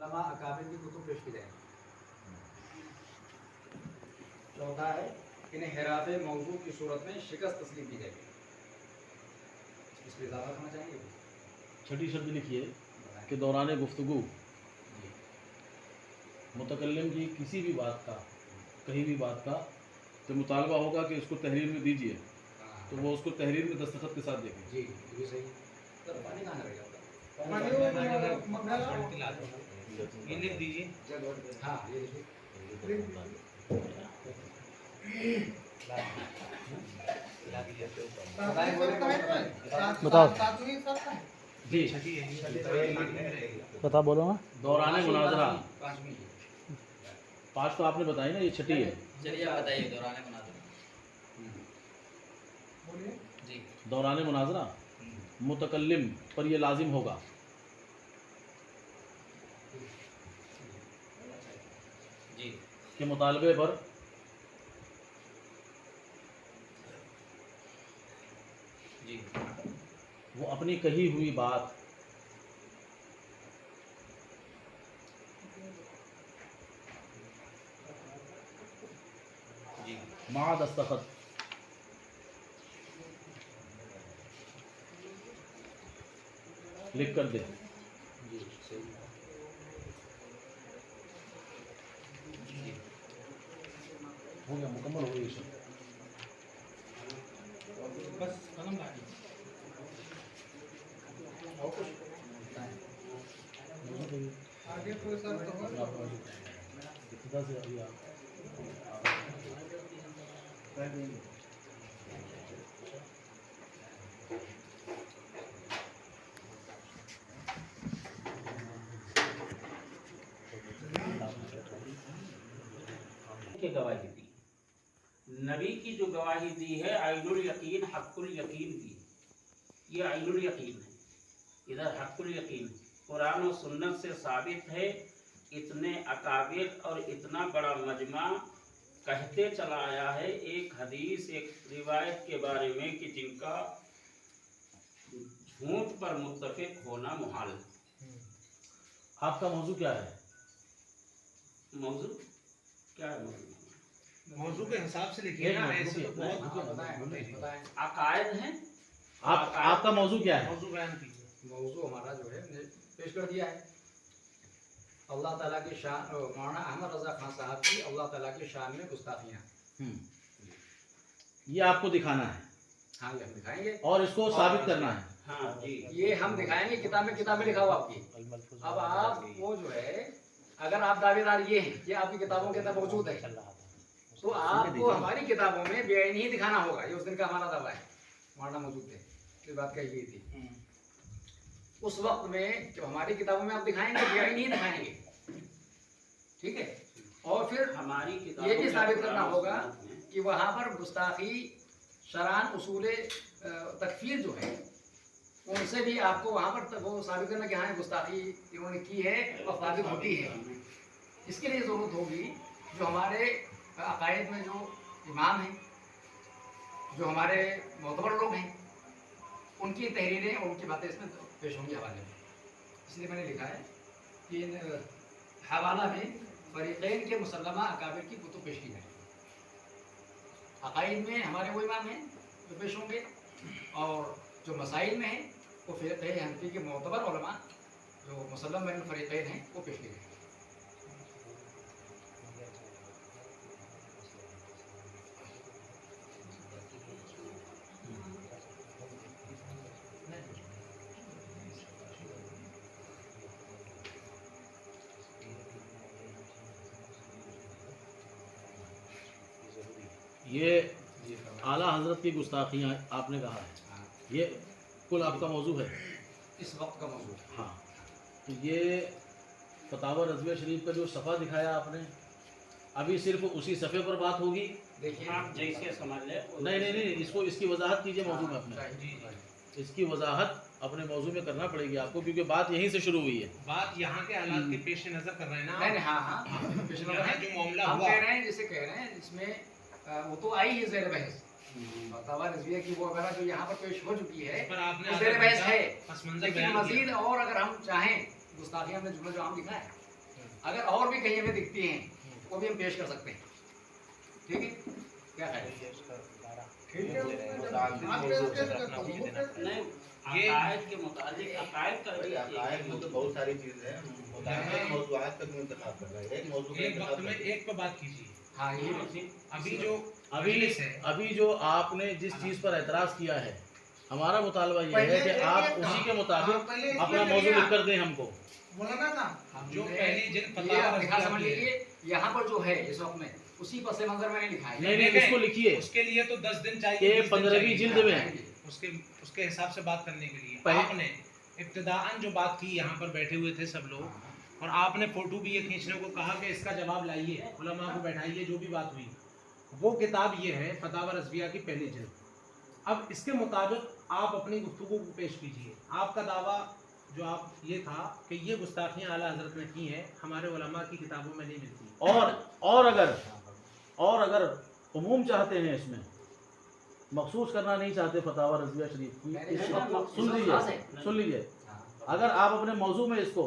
लमा अकाबिर की कुतुब पेश की जाएगी। चौथा है इन्हें हिरात मौजू की सूरत में शिकस्त तस्लीम की जाएगी। इस पर इजाफा करना चाहेंगे? छठी शर्त लिखिए कि दौरान गुफ्तगू मुतकल्लिम की किसी भी बात का, कहीं भी बात का जो मुतालबा होगा कि उसको तहरीर में दीजिए, तो वो उसको तहरीर में दस्तखत के साथ देखें। जी ये सही। तो पानी कहाँ रहेगा? ये लिख दीजिए। हाँ ये बताओ जी, बता बोलो ना। दौरान मुनाजरा 5वीं। 5 तो आपने बताई ना, ये छठी है। चलिए आप बताइए दौरान मुनाज़रा। जी दौरान मुनाजरा मुतकल्लिम पर ये लाजिम होगा जी कि मुतालबे पर जी वो अपनी कही हुई बात जी मा दस्तखत लिख कर दे। जी सही। हो गया, मुकम्मल हो गई सब। बस कलम ला दीजिए। और कुछ आगे कोई सर तो हो। इब्तिदा से अभी आप की गवाही दी, नबी की जो गवाही दी है आइनुल यकीन हक्कुल यकीन की, ये आइनुल यकीन है, इधर हक्कुल यकीन। कुरान और सुन्नत से साबित है। इतने अकाबिर और इतना बड़ा मजमा कहते चला आया है एक हदीस, एक रिवायत के बारे में कि जिनका झूठ पर मुत्तफिक होना मुहाल है। आपका मौजू क्या है? मौजू क्या है? मौजू के हिसाब से लिखिए ना, ऐसे तो बहुत बताएं। अकायद हैं। आपका मौजू क्या है? मौजू बयान कीजिए। मौजू हमारा जो है हमने पेश कर दिया है। अल्लाह ताला की शान, मौलाना अहमद रजा खान साहब की अल्लाह ताला की शान में गुस्ताखियाँ। ये आपको दिखाना है। हाँ ये हम दिखाएंगे और इसको साबित करना है। हाँ जी, ये हम दिखाएंगे। किताब में लिखा हुआ आपकी। अब आप वो जो है, अगर आप दावेदार ये हैं, ये आपकी किताबों के अंदर मौजूद है, तो आपको हमारी किताबों में बेआईनी ही दिखाना होगा। ये उस दिन का हमारा दावा है। मौलाना मौजूद थे, ये बात कही गई थी। उस वक्त में जब हमारी किताबों में आप दिखाएंगे, बेआईनी ही दिखाएंगे, ठीक है। और फिर हमारी ये भी साबित करना होगा कि वहाँ पर गुस्ताखी शरान उसूल तकफीर जो है, उनसे भी आपको वहाँ पर वो साबित करना कि हाँ गुस्ताखी इन्होंने की है और साबित होती है। इसके लिए ज़रूरत होगी जो हमारे अकायद में जो इमाम हैं, जो हमारे मोतबर लोग हैं, उनकी तहरीरें और उनकी बातें इसमें पेश होंगी हवाले में। इसलिए मैंने लिखा है कि इन हवाला में फरीक़ैन के मुसल्लमा अकाबिर की कुतुब पेश की जाए। अकायद में हमारे वो इमाम हैं जो पेश होंगे, और जो मसाइल में हैं वो फ़िक़्ह हनफी के मोतबर उलमा जो मुसल्लम बैन फरीक़ैन हैं वो पेश किए जाएंगे। ये आला हजरत की गुस्ताखियाँ आपने कहा है, ये कुल आपका मौजू है इस वक्त का मौजूद। हाँ। तो ये फतावा रज़विया शरीफ का जो सफ़ा दिखाया आपने, अभी सिर्फ उसी सफ़े पर बात होगी? देखिए आप जैसे समझ ले। नहीं, इसको इसकी वजाहत कीजिए मौजू में अपने। इसकी वजाहत अपने मौजू में करना पड़ेगी आपको, क्योंकि बात यहीं से शुरू हुई है। बात यहाँ के हालात के पेश नजर कर रहे हैं ना। नहीं हाँ यहाँ जो मामला हम हुआ, कह रहे हैं, जिसे कह रहे हैं जिसमें वो तो आई है ज़ेर बहस। फतावा रज़विया की वो वगैरह जो यहाँ पर पेश हो चुकी है, पर आपने ज़ेर बहस है। पस मंजर लेकिन बयान मजीद और अगर हम चाहें, गुस्ताखियाँ में जुमला जो हम लिखा है अगर और भी कहीं हमें दिखती हैं वो भी हम पेश कर सकते हैं। ठीक है, क्या ख्याल है? नहीं, अकायद के मुताबिक अकायद का भी अकायद में तो बहुत सारी चीजें हैं, मौजूआत तक इंतखाब कर रहे हैं, एक मौजू का एक वक्त इंतखाब में कर रहे हैं। एक पे बात कीजिए। हाँ, ये अभी जो अभी मजलिस है, अभी जो आपने जिस चीज पर एतराज किया है, हमारा मुतालबा ये है कि आप उसी के मुताबिक अपना मौजू लिख कर दें हमको। जो पहले जिन ये फतवा आप लिखा रज़िया समझ की है, लीजिए, यहाँ पर जो है इस वक्त में उसी पस मंजर मैंने लिखा है। नहीं नहीं, इसको लिखिए उसके लिए तो 10 दिन चाहिए, कि 20 दिन 15वीं चाहिए। जिल्द में उसके हिसाब से बात करने के लिए पहले- आपने इब्तिदाअन जो बात की, यहाँ पर बैठे हुए थे सब लोग, और आपने फोटो भी ये खींचने को कहा कि इसका जवाब लाइए, उलमा को बैठाइए, जो भी बात हुई। वो किताब ये है फतावा रज़विया की पहली जिल्द। अब इसके मुताबिक आप अपनी गुफ्तगू को पेश कीजिए। आपका दावा जो आप ये था कि ये गुस्ताखियाँ आला हज़रत ने की हैं, हमारे उलमा की किताबों में नहीं मिलती। और अगर उमूम चाहते हैं, इसमें मखसूस करना नहीं चाहते फतावा रज़विया शरीफ की, सुन लीजिए, अगर आप अपने मौजू में इसको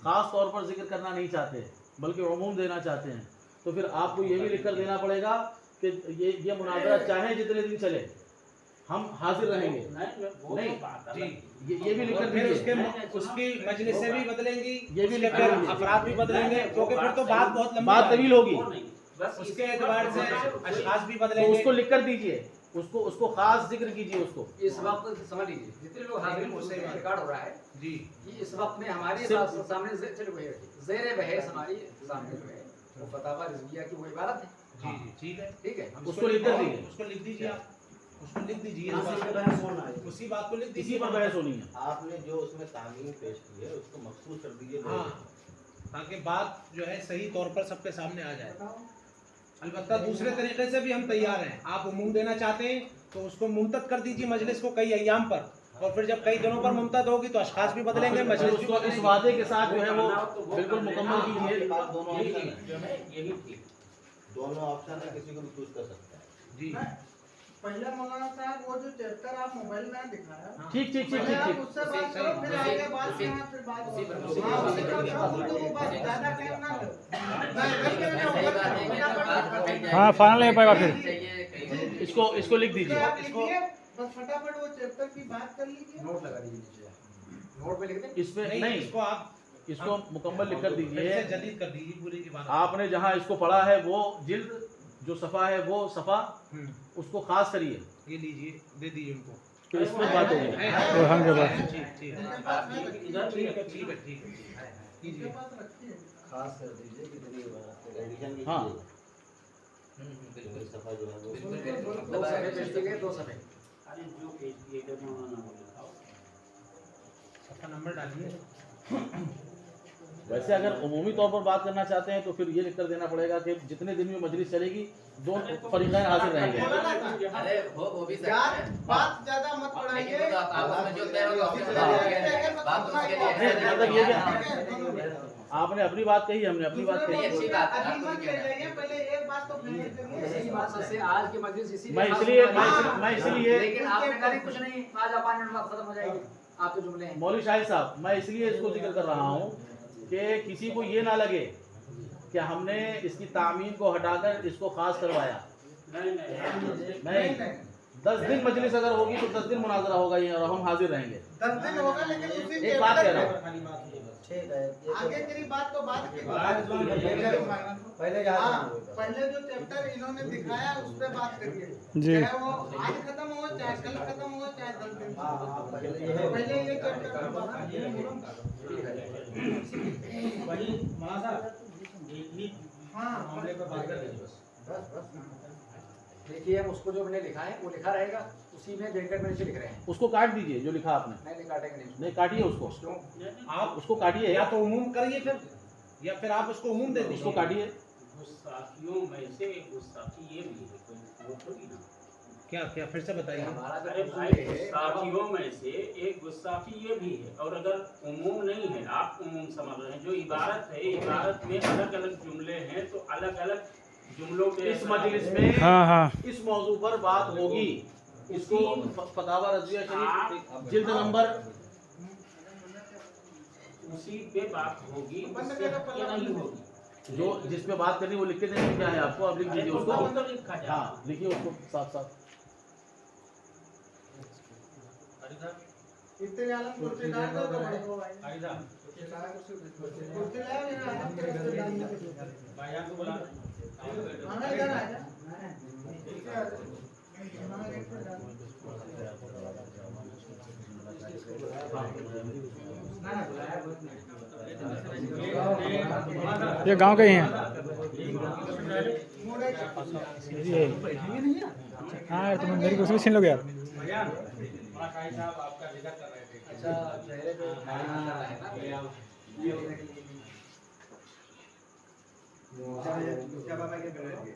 ख़ास तौर पर जिक्र करना नहीं चाहते बल्कि उमूम देना चाहते हैं, तो फिर आपको ये भी लिख कर देना पड़ेगा कि ये मुनाज़रा चाहे जितने दिन चले हम हाजिर रहेंगे। नहीं, ये भी लिख कर फिर दीजिए। उसकी मजलिस से भी बदलेंगी, ये भी लिख फिर कर अफराद भी बदलेंगे, क्योंकि फिर तो बात बहुत लंबी बात तवील होगी, उसके एतबार से अशखास भी तो बदलेंगे। उसको लिख कर दीजिए, उसको खास जिक्र कीजिए उसको। इस वक्त समझ लीजिए जितने लोग हाजिर हैं उससे रिकॉर्ड हो रहा है जी कि इस वक्त में हमारे सामने ज़ेर बहस हमारी सामने जो है वो फतावा रिज़विया की वो इबारत है। जी जी ठीक है, ठीक है, उसको लिख कर दीजिए। उसको लिख दीजिए आप, उसको लिख दीजिए, उसी बात को लिख इसी दीजिए। पर बहस होनी है। आपने जो उसमें तामील पेश की है उसको मखसूस कर दीजिए। हाँ, ताकि बात जो है सही तौर पर सबके सामने आ जाए। अलबत्ता दूसरे तरीके से भी हम तैयार हैं। आप उमूम देना चाहते हैं तो उसको मुमतद कर दीजिए मजलिस को कई अय्याम पर, और फिर जब कई दिनों पर मुमतद होगी तो अशखास भी बदलेंगे, मजलिस भी उसको इस वादे के साथ जो है वो बिल्कुल मुकम्मल आपके कीजिए। पास दोनों ऑप्शन है, यही ठीक। दोनों ऑप्शन है, किसी को भी चूज कर सकता है। जी पहले मौलाना साहब वो जो चैप्टर आप मोबाइल में दिखाया, ठीक ठीक ठीक पहले ठीक आप ठीक उससे बात करो, फिर आगे बात यहाँ फिर बात उसी पर- करो। उसी हाँ, पर- उसी पर करो, तो वो बात ज़्यादा टाइम ना लो। हाँ, फाइनल नहीं पाएगा फिर। इसको लिख दीजिए। आप लिखिए, बस फटाफट वो चैप्टर की बात कर लीजिए। नोट लगा दीजिए नीचे, नोट पे लिख दें। इसमें नहीं, नहीं, इसको आप इसको मुकम्मल लिख कर फिर से दीजिए। जदीद कर दीजिए पूरी की बात। आपने जहाँ इसको पढ़ा है वो जिल्द जो सफ़ा है वो सफ़ा उसको खास करिए, ये लीजिए, दे दीजिए उनको। फिर इसमें बात होगी। तो हम के बाद ठीक ठीक उनके पास है, इधर भी ठीक है ठीक है ठीक है। उनके कीजिए। पास रखिए। खास कर दीजिए कितनी एडिशन की हाँ। कीजिएगा। सफा जो है वो दो सफ़े पेश किए गए, 2 सफ़े। अरे जो पेश किए गए मौलाना को लिखाओ। अपना नंबर डालिए। वैसे अगर उमूमी तौर पर बात करना चाहते हैं तो फिर ये लिख कर देना पड़ेगा कि जितने दिन में मजलिस चलेगी दोनों फरीक़ैन हाजिर रहेंगे। अरे वो भी सकता है। बात ज़्यादा मत बढ़ाइए। लेकिन वो तो आप आपस में जो तय होगा ऑफिस में हाँ। बात तो उसके लिए है। मतलब ये क्या आपने अपनी बात कही, हमने अपनी बात नहीं, कही। अच्छी बात है, अभी आप तो मत भी ले कहना। जाइए, पहले एक बात तो फाइनल करिए। यही बात सबसे आज की मजलिस इसी मैं इसलिए लेकिन आपने कहा नहीं, कुछ नहीं, आज आप 5 मिनट बाद खत्म हो जाएगी आपके जुमले हैं। मौलवी शाहिद साहब, मैं इसलिए इसको जिक्र कर रहा हूँ कि किसी को ये ना लगे कि हमने इसकी तामीन को हटाकर इसको खास करवाया। नहीं नहीं, 10 दिन मजलिस अगर होगी तो 10 दिन मुनाजरा होगा ये और हम हाजिर रहेंगे। 10 दिन होगा, लेकिन उसी एक बात कह रहा हूँ, ठीक है। आगे तेरी बात तो बात की पहले हाँ, पहले जो चैप्टर इन्होंने दिखाया उस पे बात करिए। जी। चाहे वो आज खत्म हो, चाहे कल खत्म हो, चाहे 10 दिन। पहले ये चैप्टर पे बात करिए। हाँ, देखिए हम उसको जो मैंने लिखा है वो लिखा रहेगा, उसी में ब्रैकेट में नीचे लिख रहे हैं। उसको काट दीजिए जो लिखा आपने। नहीं काटेंगे नहीं। नहीं काटिए उसको, क्यों? आप उसको काटिए या तो उमूम करिए फिर, या फिर आप उसको उमूम दे दीजिए। उसको काटिए। गुस्ताखियों में से एक गुस्ताखी ये भी है, कोई वो थोड़ी ना। क्या क्या फिर से बताइए। हमारा जो अरे उसूल भाई है, गुस्ताखियों में से एक गुस्ताखी ये भी है, और अगर उमूम नहीं है, आप उमूम समझ रहे हैं, जो इबारत है, इबारत में अलग अलग जुमले हैं तो अलग अलग जुमलों के इस मजलिस में हाँ हाँ इस मौजू पर बात होगी। इसको फतावा रज़विया शरीफ जिल्द नंबर उसी पे बात होगी, बंद उससे करो, हटके नहीं होगी। जो जिस पे बात करनी वो लिख के देंगे, क्या है आपको, आप लिख अरे दीजिए तो उसको। तो लिखा जाए। हाँ लिखिए उसको साथ साथ। इतने आलम कुर्सी डाल दो तो बड़े हो भाई। कुर्सी ले आओ, मेरा आलम के कुर्सी डाल दो। आना इधर आ जा। ये गांव के ही हैं। ये हाँ तुम मेरी कुर्सी छीन लोगे यार। अच्छा चेहरे पे भारी कर रहा है ना, ये होने के लिए क्या बाबा के बैठ गए।